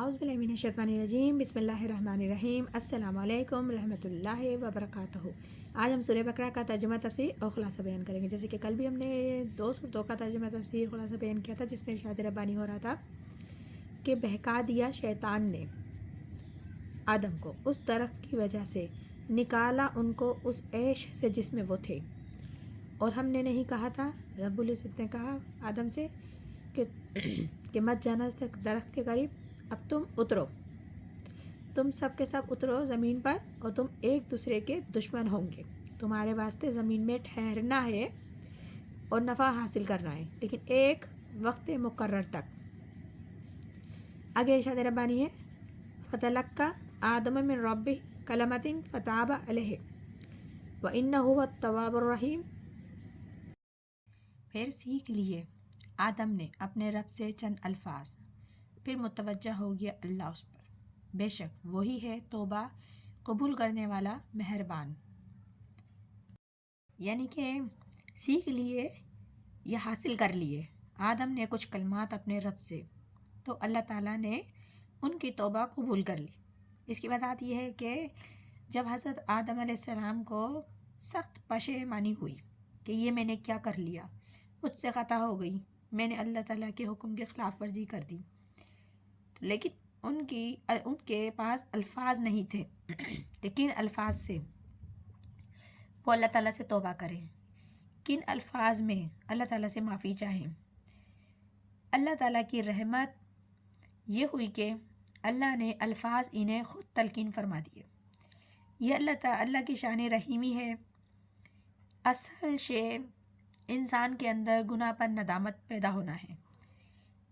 اعوذ باللہ من الشیطان الرجیم بسم اللہ الرحمن الرحیم السلام علیکم رحمۃ اللہ وبرکاتہ۔ آج ہم سورہ بقرہ کا ترجمہ تفسیر اور خلاصہ بیان کریں گے۔ جیسے کہ کل بھی ہم نے 2 سورتوں کا ترجمہ تفسیر خلاصہ بیان کیا تھا، جس میں ارشاد ربانی ہو رہا تھا کہ بہکا دیا شیطان نے آدم کو اس درخت کی وجہ سے، نکالا ان کو اس عیش سے جس میں وہ تھے، اور ہم نے نہیں کہا تھا، رب العزت نے کہا آدم سے کہ مت جانا اس درخت کے قریب، اب تم اترو، تم سب کے سب اترو زمین پر، اور تم ایک دوسرے کے دشمن ہوں گے، تمہارے واسطے زمین میں ٹھہرنا ہے اور نفع حاصل کرنا ہے، لیکن ایک وقت مقرر تک۔ آگے ارشاد ربانی ہے فَتَلَقَّى آدَمَ مِن رَبِّهِ كَلِمَاتٍ فَتَابَ عَلَيْهِ وَإِنَّهُ هُوَ التَّوَّابُ الرَّحِيمُ۔ پھر سیکھ لیے آدم نے اپنے رب سے چند الفاظ، پھر متوجہ ہو گیا اللہ اس پر، بے شک وہی ہے توبہ قبول کرنے والا مہربان۔ یعنی کہ سیکھ لیے یا حاصل کر لیے آدم نے کچھ کلمات اپنے رب سے، تو اللہ تعالیٰ نے ان کی توبہ قبول کر لی۔ اس کی وجہ یہ ہے کہ جب حضرت آدم علیہ السلام کو سخت پشیمانی ہوئی کہ یہ میں نے کیا کر لیا، مجھ سے خطا ہو گئی، میں نے اللہ تعالیٰ کے حکم کی خلاف ورزی کر دی، لیکن ان کے پاس الفاظ نہیں تھے کہ کن الفاظ سے وہ اللہ تعالیٰ سے توبہ کریں، کن الفاظ میں اللہ تعالیٰ سے معافی چاہیں۔ اللہ تعالیٰ کی رحمت یہ ہوئی کہ اللہ نے الفاظ انہیں خود تلقین فرما دیے۔ یہ اللہ کی شان رحیمی ہے۔ اصل شے انسان کے اندر گناہ پر ندامت پیدا ہونا ہے،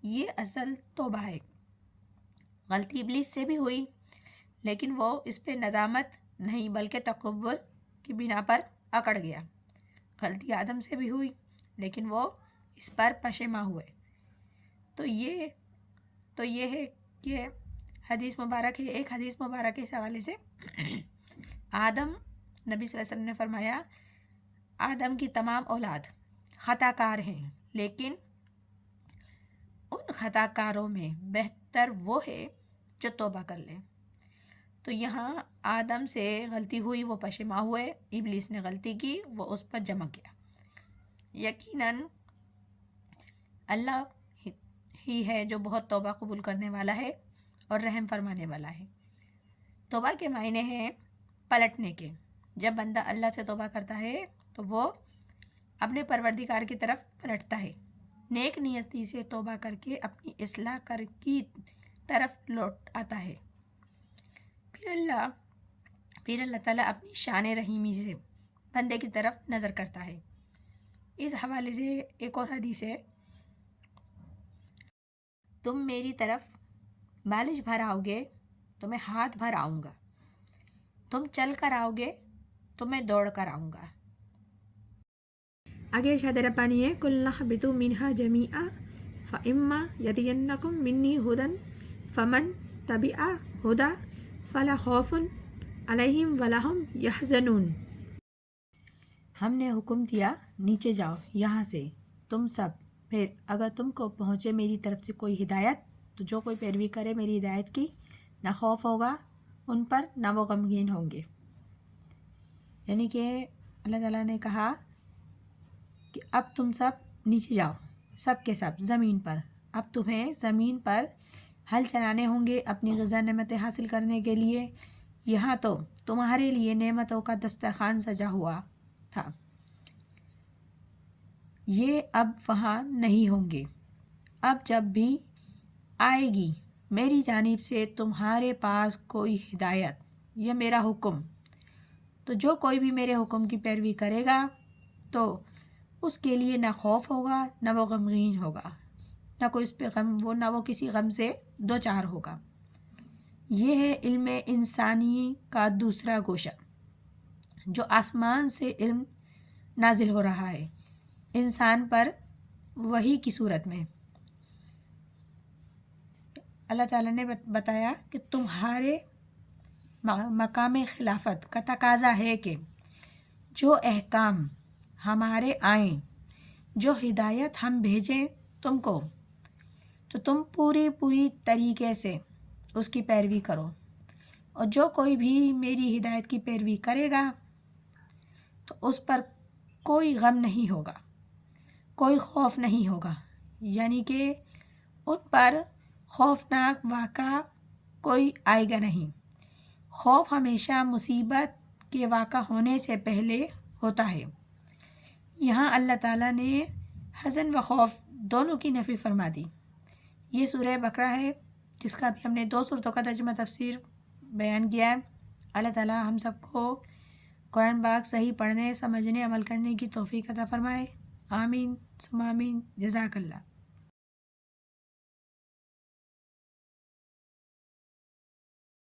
یہ اصل توبہ ہے۔ غلطی ابلیس سے بھی ہوئی، لیکن وہ اس پہ ندامت نہیں بلکہ تکبر کی بنا پر اکڑ گیا۔ غلطی آدم سے بھی ہوئی، لیکن وہ اس پر پشیماں ہوئے۔ تو یہ ہے کہ حدیث مبارک ہے، ایک حدیث مبارک اس حوالے سے آدم، نبی صلی اللہ علیہ وسلم نے فرمایا آدم کی تمام اولاد خطا کار ہیں، لیکن ان خطا کاروں میں بہتر وہ ہے جو توبہ کر لے۔ تو یہاں آدم سے غلطی ہوئی، وہ پشیماں ہوئے، ابلیس نے غلطی کی، وہ اس پر جمع کیا۔ یقیناً اللہ ہی ہے جو بہت توبہ قبول کرنے والا ہے اور رحم فرمانے والا ہے۔ توبہ کے معنی ہیں پلٹنے کے۔ جب بندہ اللہ سے توبہ کرتا ہے تو وہ اپنے پروردگار کی طرف پلٹتا ہے، نیک نیتی سے توبہ کر کے اپنی اصلاح کی طرف لوٹ آتا ہے۔ پھر اللہ تعالیٰ اپنی شان رحیمی سے بندے کی طرف نظر کرتا ہے۔ اس حوالے سے ایک اور حدیث ہے، تم میری طرف بالش بھر آؤ گے تو میں ہاتھ بھر آؤں گا، تم چل کر آؤ گے تو میں دوڑ کر آؤں گا۔ آگے ارشاد ربانی ہے قُلْنَا اهْبِطُوا مِنْهَا جَمِيعًا فَإِمَّا يَأْتِيَنَّكُم مِّنِّي هُدًى فَمَن تَبِعَ هُدَايَ فَلَا خَوْفٌ عَلَيْهِمْ وَلَا هُمْ يَحْزَنُونَ۔ ہم نے حکم دیا نیچے جاؤ یہاں سے تم سب، پھر اگر تم کو پہنچے میری طرف سے کوئی ہدایت تو جو کوئی پیروی کرے میری ہدایت کی، نہ خوف ہوگا ان پر نہ وہ غمگین ہوں گے۔ یعنی کہ اللہ تعالیٰ نے کہا کہ اب تم سب نیچے جاؤ، سب کے سب زمین پر، اب تمہیں زمین پر ہل چلانے ہوں گے اپنی غذا نعمتیں حاصل کرنے کے لیے۔ یہاں تو تمہارے لیے نعمتوں کا دسترخوان سجا ہوا تھا، یہ اب وہاں نہیں ہوں گے۔ اب جب بھی آئے گی میری جانب سے تمہارے پاس کوئی ہدایت یا میرا حکم، تو جو کوئی بھی میرے حکم کی پیروی کرے گا تو اس کے لیے نہ خوف ہوگا نہ وہ غمگین ہوگا، نہ کوئی اس پہ نہ وہ کسی غم سے دوچار ہوگا۔ یہ ہے علم انسانی کا دوسرا گوشہ، جو آسمان سے علم نازل ہو رہا ہے انسان پر وحی کی صورت میں۔ اللہ تعالیٰ نے بتایا کہ تمہارے مقام خلافت کا تقاضا ہے کہ جو احکام ہمارے آئیں، جو ہدایت ہم بھیجیں تم کو، تو تم پوری طریقے سے اس کی پیروی کرو، اور جو کوئی بھی میری ہدایت کی پیروی کرے گا تو اس پر کوئی غم نہیں ہوگا، کوئی خوف نہیں ہوگا، یعنی کہ ان پر خوفناک واقعہ کوئی آئے گا نہیں۔ خوف ہمیشہ مصیبت کے واقع ہونے سے پہلے ہوتا ہے۔ یہاں اللہ تعالیٰ نے حزن و خوف دونوں کی نفی فرما دی۔ یہ سورہ بقرہ ہے جس کا بھی ہم نے 2 صورتوں کا ترجمہ تفسیر بیان کیا ہے۔ اللہ تعالیٰ ہم سب کو قرآن پاک صحیح پڑھنے، سمجھنے، عمل کرنے کی توفیق عطا فرمائے۔ آمین ثم آمین۔ جزاک اللہ۔